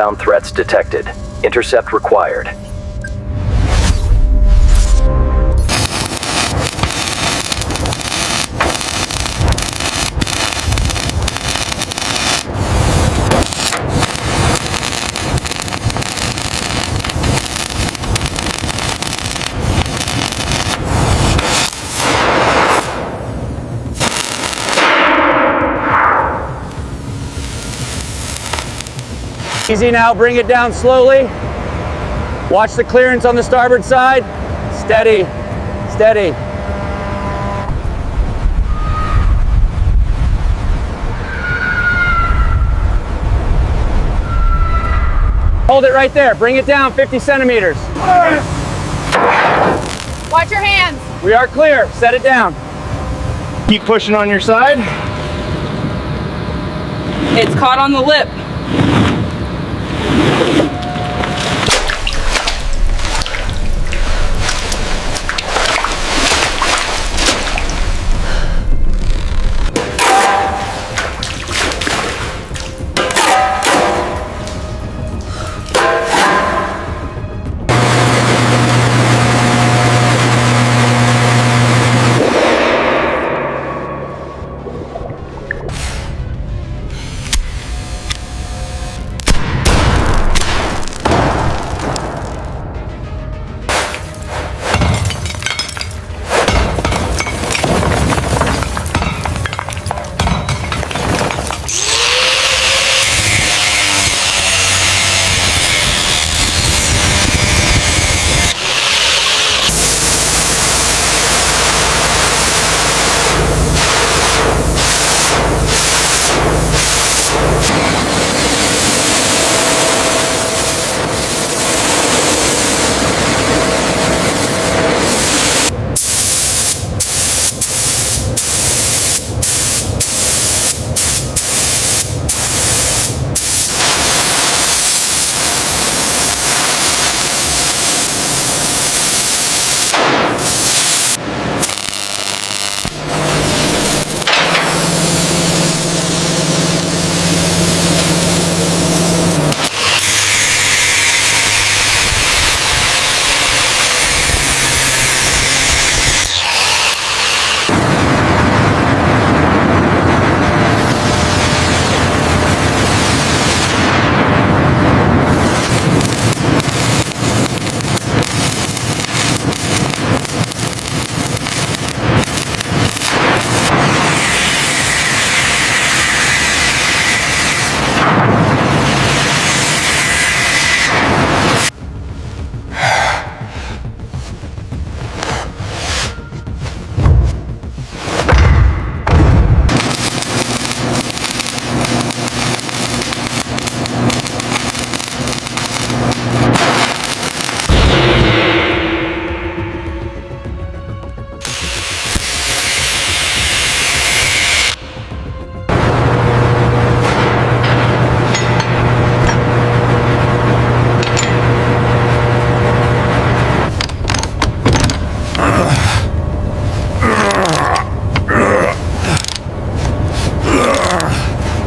inbound threats detected. Intercept required. Easy now, bring it down slowly. Watch the clearance on the starboard side. Steady, steady. Hold it right there, bring it down 50 centimeters. Watch your hands. We are clear, set it down. Keep pushing on your side. It's caught on the lip.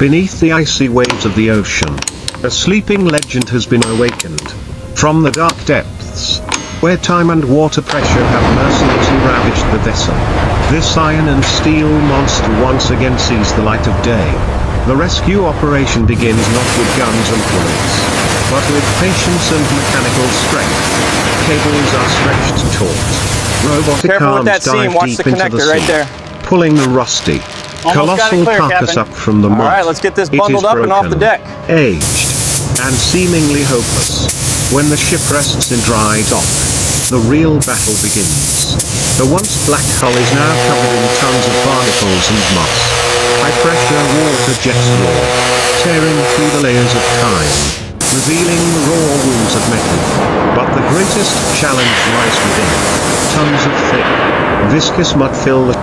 Beneath the icy waves of the ocean, a sleeping legend has been awakened. From the dark depths, where time and water pressure have mercilessly ravaged the vessel, this iron and steel monster once again sees the light of day. The rescue operation begins not with guns and pulleys, but with patience and mechanical strength. Cables are stretched taut. Robotic Careful with arms that seam, dive watch deep the into the connector right sea, there. pulling the rusty, Almost got it colossal clear, carcass Captain. up from the mud. All right, let's get this It bundled is up and off the broken, deck. aged, and seemingly hopeless. When the ship rests in dry dock, the real battle begins. The once black hull is now covered in tons of barnacles and moss. High-pressure water jets roar, tearing through the layers of time, revealing the raw wounds of metal. But the greatest challenge lies within. Tons of thick, viscous mud fill the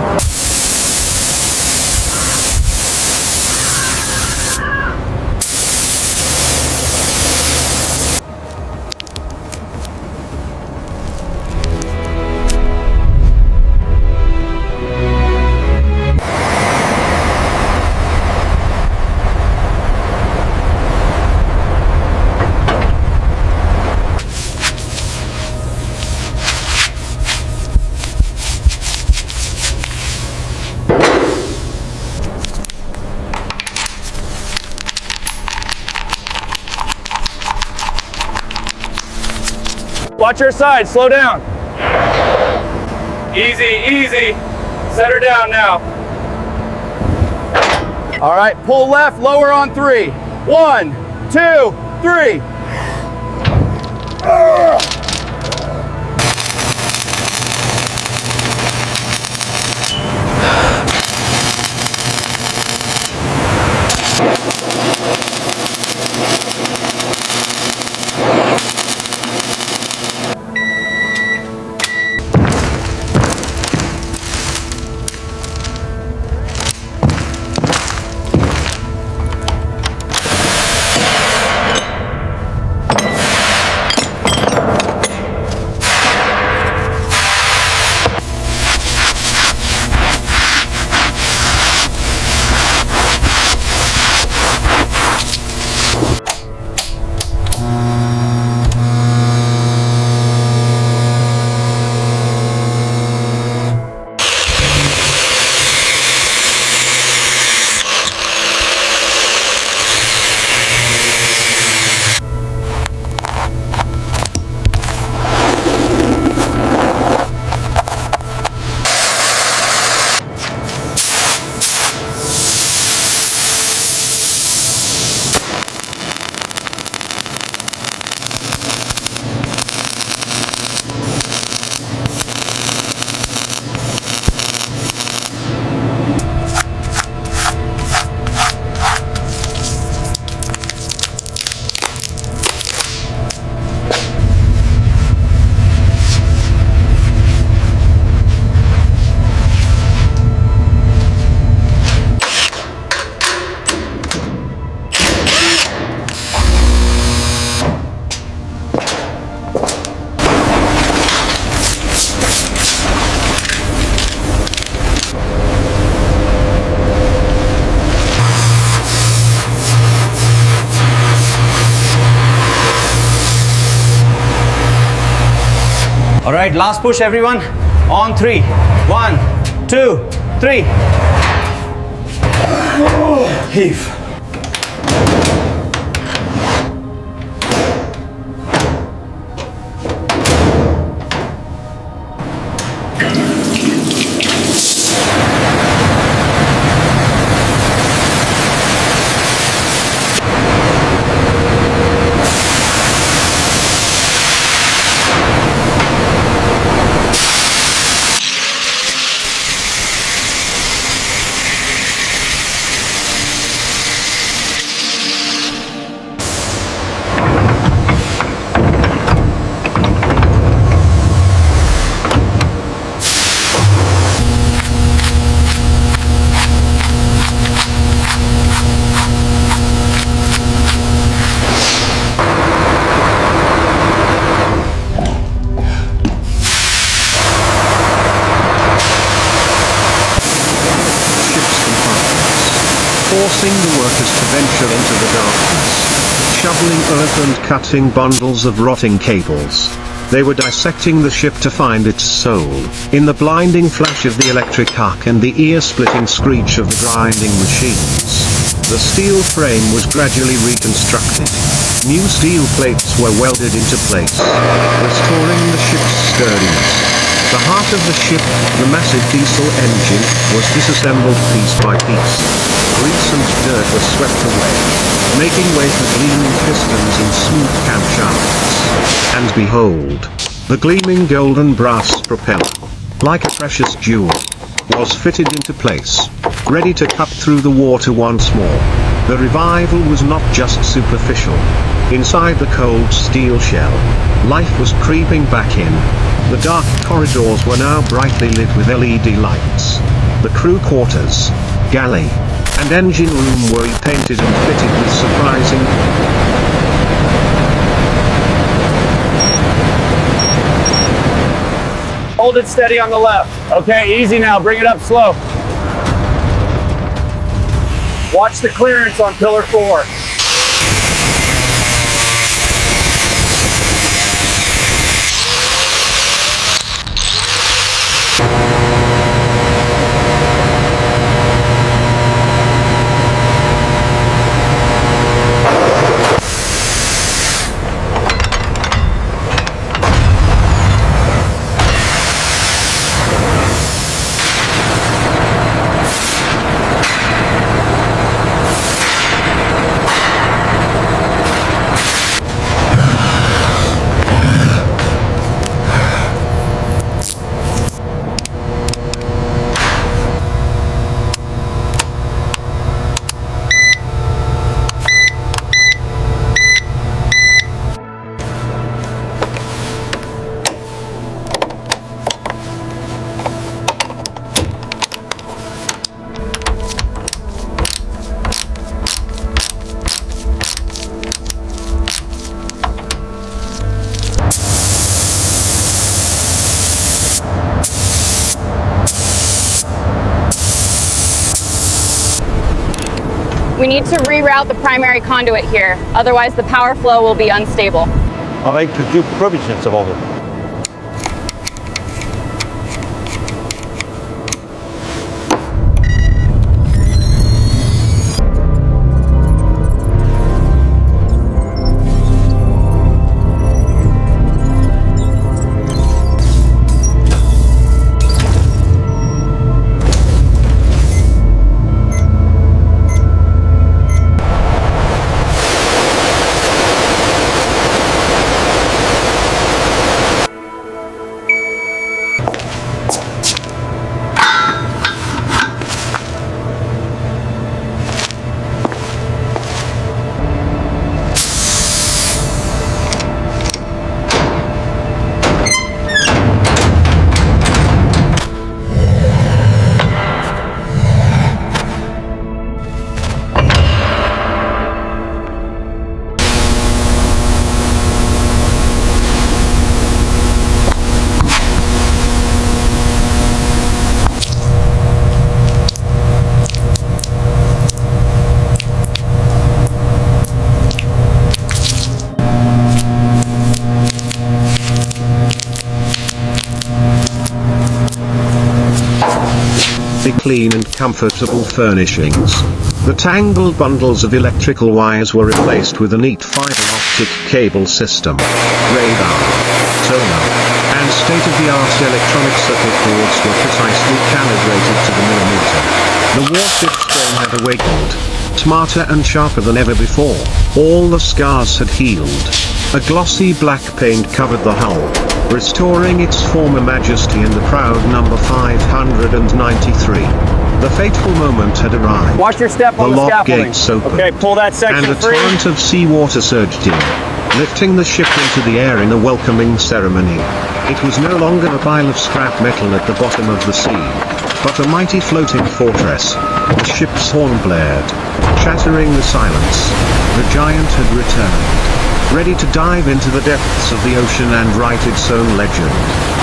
Watch her side, slow down. Easy, easy. Set her down now. All right, pull left, lower on 3. 1, 2, 3. All right, last push everyone. On 3. 1, 2, 3. Heave. Forcing the workers to venture into the darkness, shoveling earth and cutting bundles of rotting cables. They were dissecting the ship to find its soul. In the blinding flash of the electric arc and the ear-splitting screech of the grinding machines, the steel frame was gradually reconstructed. New steel plates were welded into place, restoring the ship's sturdiness. The heart of the ship, the massive diesel engine, was disassembled piece by piece. Grease and dirt were swept away, making way for gleaming pistons and smooth camshafts. And behold, the gleaming golden brass propeller, like a precious jewel, was fitted into place, ready to cut through the water once more. The revival was not just superficial. Inside the cold steel shell, life was creeping back in. The dark corridors were now brightly lit with LED lights. The crew quarters, galley, and engine room were repainted and fitted with surprising Hold it steady on the left. Okay, easy now, bring it up slow. Watch the clearance on pillar 4. We need to reroute the primary conduit here, otherwise the power flow will be unstable. I'll make due provisions about it. Clean and comfortable furnishings. The tangled bundles of electrical wires were replaced with a neat fiber optic cable system, radar, sonar, and state-of-the-art electronic circuit boards were precisely calibrated to the millimeter. The warship's dome had awakened, smarter and sharper than ever before. All the scars had healed. A glossy black paint covered the hull, restoring its former majesty and the proud number 593. The fateful moment had arrived. Watch your step The on the lock scaffolding. gates opened, Okay, pull that section and a free. torrent of seawater surged in, lifting the ship into the air in a welcoming ceremony. It was no longer a pile of scrap metal at the bottom of the sea, but a mighty floating fortress. The ship's horn blared, shattering the silence. The giant had returned, ready to dive into the depths of the ocean and write its own legend.